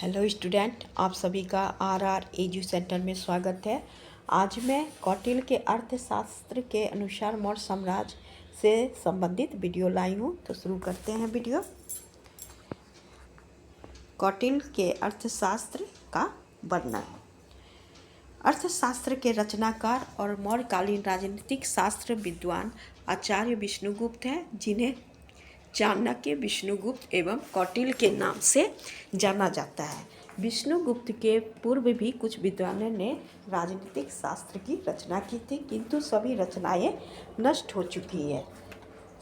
Hello student, आप सभी का आर एजू सेंटर में स्वागत है। आज मैं कौटिल्य के अर्थशास्त्र के अनुसार मौर्य साम्राज्य से संबंधित वीडियो लाई हूँ। तो शुरू करते हैं वीडियो। कौटिल्य के अर्थशास्त्र का वर्णन। अर्थशास्त्र के रचनाकार और मौर्यकालीन राजनीतिक शास्त्र विद्वान आचार्य विष्णुगुप्त हैं, जिन्हें चाणक्य, विष्णुगुप्त एवं कौटिल्य के नाम से जाना जाता है। विष्णुगुप्त के पूर्व भी कुछ विद्वानों ने राजनीतिक शास्त्र की रचना की थी, किंतु सभी रचनाएं नष्ट हो चुकी है।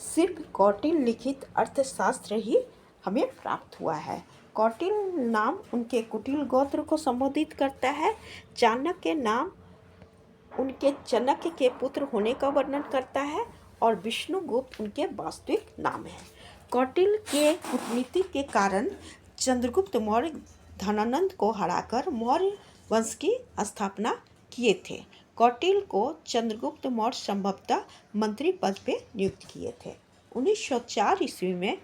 सिर्फ कौटिल्य लिखित अर्थशास्त्र ही हमें प्राप्त हुआ है। कौटिल्य नाम उनके कुटिल गोत्र को संबोधित करता है। चाणक्य नाम उनके चाणक्य के पुत्र होने का वर्णन करता है और विष्णुगुप्त उनके वास्तविक नाम है। कौटिल्य के कूटनीति के कारण चंद्रगुप्त मौर्य धनानंद को हराकर मौर्य वंश की स्थापना किए थे। कौटिल्य को चंद्रगुप्त मौर्य संभवतः मंत्री पद पे नियुक्त किए थे। 1904 ईस्वी में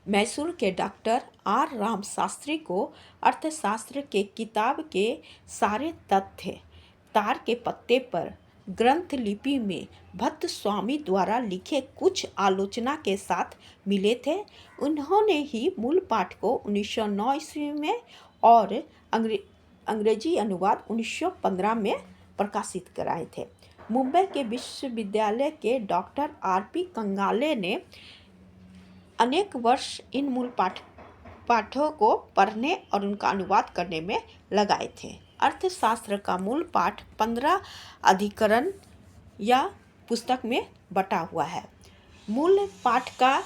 मैसूर के डॉक्टर आर राम शास्त्री को अर्थशास्त्र के किताब के सारे तथ्य तार के पत्ते पर ग्रंथ लिपि में भट्ट स्वामी द्वारा लिखे कुछ आलोचना के साथ मिले थे। उन्होंने ही मूल पाठ को 1909 ईस्वी में और अंग्रेजी अनुवाद 1915 में प्रकाशित कराए थे। मुंबई के विश्वविद्यालय के डॉक्टर आर.पी. कंगाले ने अनेक वर्ष इन मूल पाठों को पढ़ने और उनका अनुवाद करने में लगाए थे। अर्थशास्त्र का मूल पाठ 15 अधिकरण या पुस्तक में बटा हुआ है। मूल पाठ का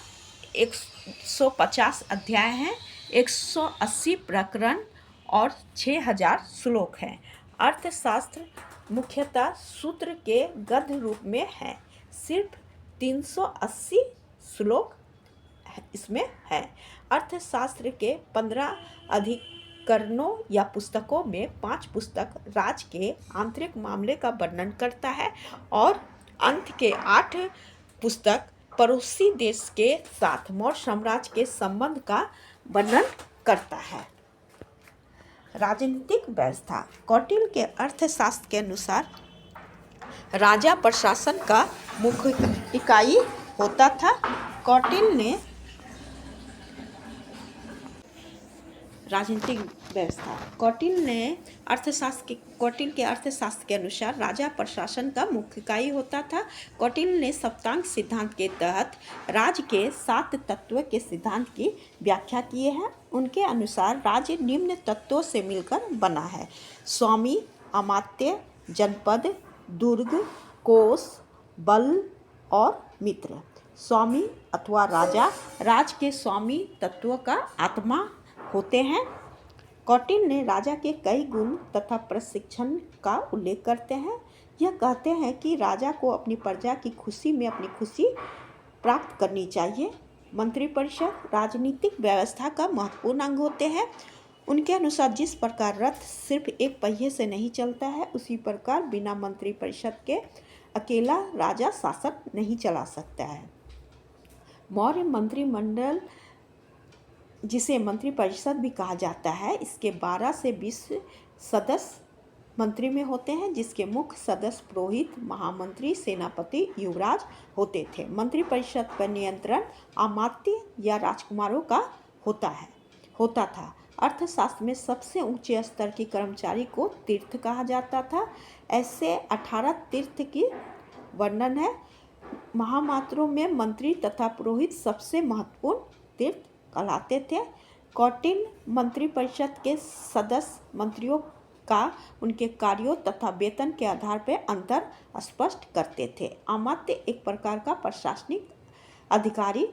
150 अध्याय हैं, 180 प्रकरण और 6000 श्लोक हैं। अर्थशास्त्र मुख्यतः सूत्र के गद्य रूप में है। सिर्फ 380 श्लोक इसमें है। अर्थशास्त्र के 15 अधिकरणों या पुस्तकों में 5 पुस्तक राज्य के आंतरिक मामले का वर्णन करता है और अंत के 8 पुस्तक पड़ोसी देश के साथ मौर्य साम्राज्य के संबंध का वर्णन करता है। राजनीतिक व्यवस्था। कौटिल्य के अर्थशास्त्र के अनुसार राजा प्रशासन का मुख्य इकाई होता था। कौटिल्य ने राजनीतिक व्यवस्था। कौटिल्य के अर्थशास्त्र के अनुसार राजा प्रशासन का मुख्य इकाई होता था। कौटिल्य ने सप्तांग सिद्धांत के तहत राज्य के 7 तत्वों के सिद्धांत की व्याख्या की है। उनके अनुसार राज्य निम्न तत्वों से मिलकर बना है: स्वामी, अमात्य, जनपद, दुर्ग, कोष, बल और मित्र। स्वामी अथवा राजा राज्य के स्वामी तत्वों का आत्मा होते हैं। कौटिल्य ने राजा के कई गुण तथा प्रशिक्षण का उल्लेख करते हैं। यह कहते हैं कि राजा को अपनी प्रजा की खुशी में अपनी खुशी प्राप्त करनी चाहिए। मंत्रिपरिषद राजनीतिक व्यवस्था का महत्वपूर्ण अंग होते हैं। उनके अनुसार जिस प्रकार रथ सिर्फ एक पहिए से नहीं चलता है, उसी प्रकार बिना मंत्रिपरिषद के अकेला राजा शासन नहीं चला सकता है। मौर्य मंत्रिमंडल, जिसे मंत्रिपरिषद भी कहा जाता है, इसके 12 से 20 सदस्य मंत्री में होते हैं, जिसके मुख्य सदस्य पुरोहित, महामंत्री, सेनापति, युवराज होते थे। मंत्रिपरिषद पर नियंत्रण अमात्य या राजकुमारों का होता था। अर्थशास्त्र में सबसे ऊंचे स्तर की कर्मचारी को तीर्थ कहा जाता था। ऐसे 18 तीर्थ की वर्णन है। महामात्रों में मंत्री तथा पुरोहित सबसे महत्वपूर्ण तीर्थ कहलाते थे। कौटिल्य मंत्रिपरिषद के सदस्य मंत्रियों का उनके कार्यों तथा वेतन के आधार पर अंतर स्पष्ट करते थे। अमात्य एक प्रकार का प्रशासनिक अधिकारी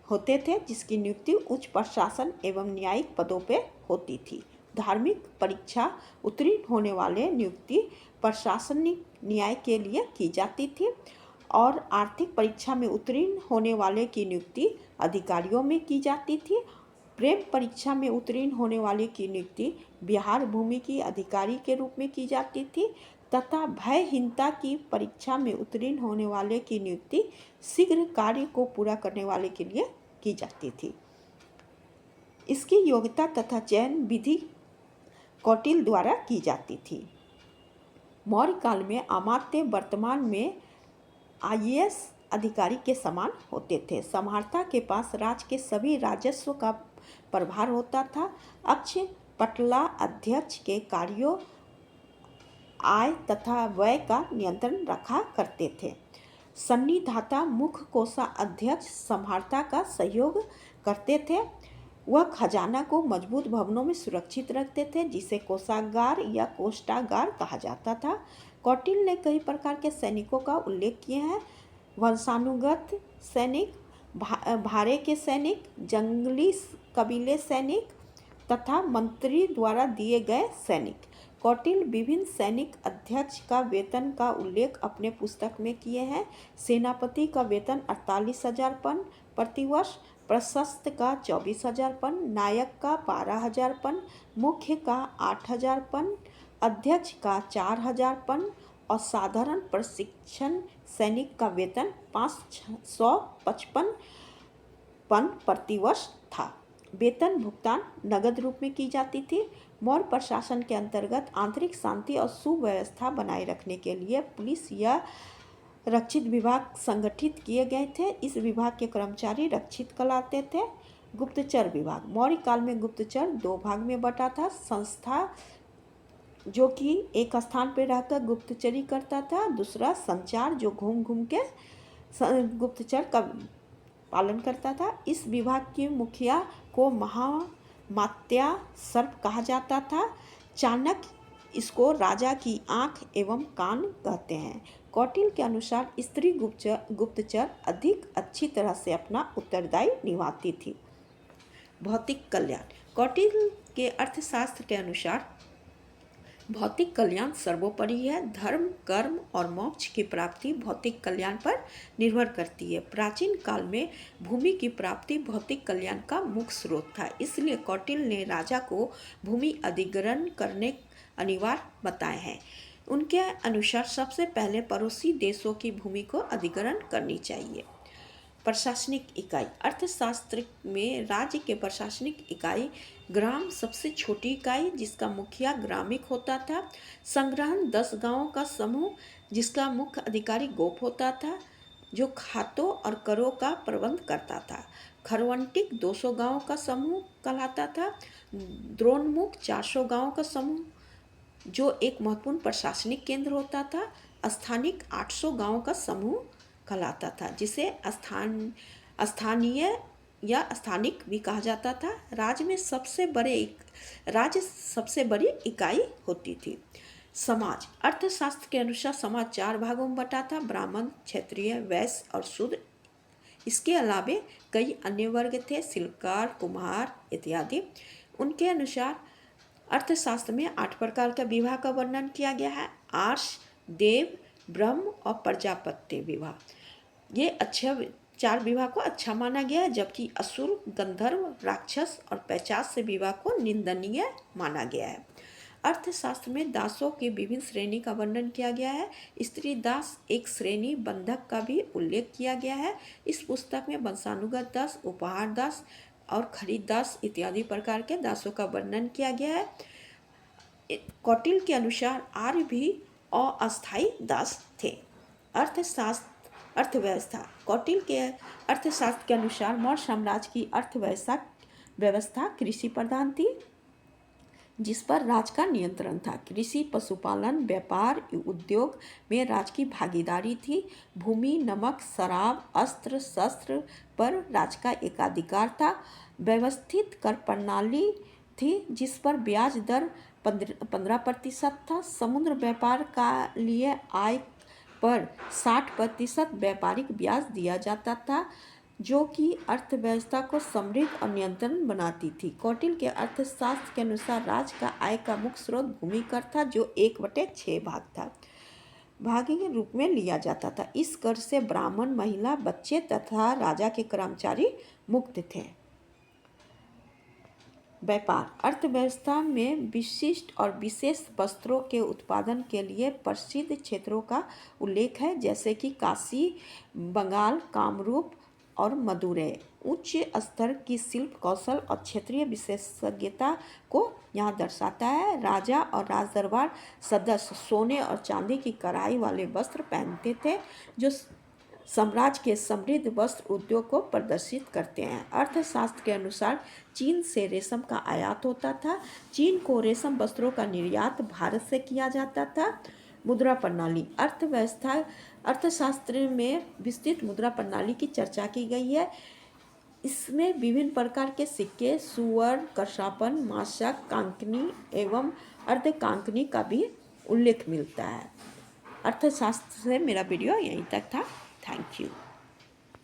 होते थे, जिसकी नियुक्ति उच्च प्रशासन एवं न्यायिक पदों पर होती थी। धार्मिक परीक्षा उत्तीर्ण होने वाले नियुक्ति प्रशासनिक न्याय के लिए की जाती थी और आर्थिक परीक्षा में उत्तीर्ण होने वाले की नियुक्ति अधिकारियों में की जाती थी। प्रेम परीक्षा में उत्तीर्ण होने वाले की नियुक्ति बिहार भूमि की अधिकारी के रूप में की जाती थी तथा भयहीनता की परीक्षा में उत्तीर्ण होने वाले की नियुक्ति शीघ्र कार्य को पूरा करने वाले के लिए की जाती थी। इसकी योग्यता तथा चयन विधि कौटिल्य द्वारा की जाती थी। मौर्य काल में अमात्य वर्तमान में आईएएस अधिकारी के समान होते थे। सम्राट के पास राज्य के सभी राजस्व का प्रभार होता था। अक्ष पटला अध्यक्ष के कार्यों, आय तथा व्यय का नियंत्रण रखा करते थे। सन्निधाता मुख्य कोषाध्यक्ष सम्राट का सहयोग करते थे। वह खजाना को मजबूत भवनों में सुरक्षित रखते थे, जिसे कोषागार या कोष्ठागार कहा जाता था। कौटिल्य ने कई प्रकार के सैनिकों का उल्लेख किया है। वंशानुगत सैनिक, भारे के सैनिक, जंगली कबीले सैनिक तथा मंत्री द्वारा दिए गए सैनिक। कौटिल्य विभिन्न सैनिक अध्यक्ष का वेतन का उल्लेख अपने पुस्तक में किए हैं। सेनापति का वेतन 48,000 पन प्रतिवर्ष, प्रशस्त का 24,000 पन, नायक का 12,000 पन, मुख्य का 8,000 पन, अध्यक्ष का 4,000 पन और साधारण प्रशिक्षण सैनिक का वेतन 555 पन प्रतिवर्ष था। वेतन भुगतान नगद रूप में की जाती थी। मौर्य प्रशासन के अंतर्गत आंतरिक शांति और सुव्यवस्था बनाए रखने के लिए पुलिस या रक्षित विभाग संगठित किए गए थे। इस विभाग के कर्मचारी रक्षित कहलाते थे। गुप्तचर विभाग। मौर्य काल में गुप्तचर दो भाग में बटा था। संस्था जो कि एक स्थान पर रहकर गुप्तचरी करता था, दूसरा संचार जो घूम घूम के गुप्तचर का पालन करता था। इस विभाग के मुखिया को महामात्या सर्प कहा जाता था। चाणक्य इसको राजा की आंख एवं कान कहते हैं। कौटिल्य के अनुसार स्त्री गुप्तचर अधिक अच्छी तरह से अपना उत्तरदायित्व निभाती थी। भौतिक कल्याण। कौटिल्य के अर्थशास्त्र के अनुसार भौतिक कल्याण सर्वोपरि है। धर्म, कर्म और मोक्ष की प्राप्ति भौतिक कल्याण पर निर्भर करती है। प्राचीन काल में भूमि की प्राप्ति भौतिक कल्याण का मुख्य स्रोत था। इसलिए कौटिल्य ने राजा को भूमि अधिग्रहण करने अनिवार्य बताए हैं। उनके अनुसार सबसे पहले पड़ोसी देशों की भूमि को अधिग्रहण करनी चाहिए। प्रशासनिक इकाई। अर्थशास्त्र में राज्य के प्रशासनिक इकाई ग्राम सबसे छोटी इकाई, जिसका मुखिया ग्रामिक होता था। संग्रहण 10 गांवों का समूह, जिसका मुख्य अधिकारी गोप होता था, जो खातों और करों का प्रबंध करता था। खरवंटिक 200 गांवों का समूह कहलाता था। द्रोणमुख 400 गांवों का समूह, जो एक महत्वपूर्ण प्रशासनिक केंद्र होता था। स्थानिक 800 गांवों का समूह कहलाता था, जिसे स्थानीय या स्थानिक भी कहा जाता था। राज्य सबसे बड़ी इकाई होती थी। समाज। अर्थशास्त्र के अनुसार समाज 4 भागों में बटा था। ब्राह्मण, क्षत्रिय, वैश्य और शूद्र। इसके अलावे कई अन्य वर्ग थे, शिल्पकार, कुम्हार इत्यादि। उनके अनुसार अर्थशास्त्र में 8 प्रकार का विवाह का वर्णन किया गया है। आर्ष, देव, ब्रह्म और प्रजापत्य विवाह। ये 4 विवाह को अच्छा माना गया है, जबकि असुर, गंधर्व, राक्षस और पैशाच से विवाह को निंदनीय माना गया है। अर्थशास्त्र में दासों की विभिन्न श्रेणी का वर्णन किया गया है। स्त्री दास एक श्रेणी, बंधक का भी उल्लेख किया गया है। इस पुस्तक में वंशानुगत दास, उपहार दास और खरीद दास इत्यादि प्रकार के दासों का वर्णन किया गया है। कौटिल्य के अनुसार आर्य भी अस्थायी दास थे। अर्थव्यवस्था। कौटिल्य के अर्थशास्त्र के अनुसार मौर्य साम्राज्य की अर्थव्यवस्था कृषि प्रधान थी, जिस पर राज्य का नियंत्रण था। कृषि, पशुपालन, व्यापार, उद्योग में राज्य की भागीदारी थी। भूमि, नमक, शराब, अस्त्र शस्त्र पर राज्य का एकाधिकार था। व्यवस्थित कर प्रणाली थी, जिस पर ब्याज दर 15% था। समुद्र व्यापार का लिए आय पर 60% व्यापारिक ब्याज दिया जाता था, जो कि अर्थव्यवस्था को समृद्ध और नियंत्रण बनाती थी। कौटिल्य के अर्थशास्त्र के अनुसार राज्य का आय का मुख्य स्रोत भूमि कर था, जो 1/6 भाग के रूप में लिया जाता था। इस कर से ब्राह्मण, महिला, बच्चे तथा राजा के कर्मचारी मुक्त थे। व्यापार। अर्थव्यवस्था में विशिष्ट और विशेष वस्त्रों के उत्पादन के लिए प्रसिद्ध क्षेत्रों का उल्लेख है, जैसे कि काशी, बंगाल, कामरूप, और मदुरै। उच्च स्तर की शिल्प कौशल और क्षेत्रीय विशेषज्ञता को यहाँ दर्शाता है। राजा और राजदरबार सदस्य सोने और चांदी की कढ़ाई वाले वस्त्र पहनते थे, जो साम्राज्य के समृद्ध वस्त्र उद्योग को प्रदर्शित करते हैं। अर्थशास्त्र के अनुसार चीन से रेशम का आयात होता था। चीन को रेशम वस्त्रों का निर्यात भारत से किया जाता था। मुद्रा प्रणाली अर्थशास्त्र में विस्तृत मुद्रा प्रणाली की चर्चा की गई है। इसमें विभिन्न प्रकार के सिक्के, सुवर्ण, कशापन, माशक, कांकनी एवं अर्धकांकनी का भी उल्लेख मिलता है। अर्थशास्त्र से मेरा वीडियो यहीं तक था। Thank you.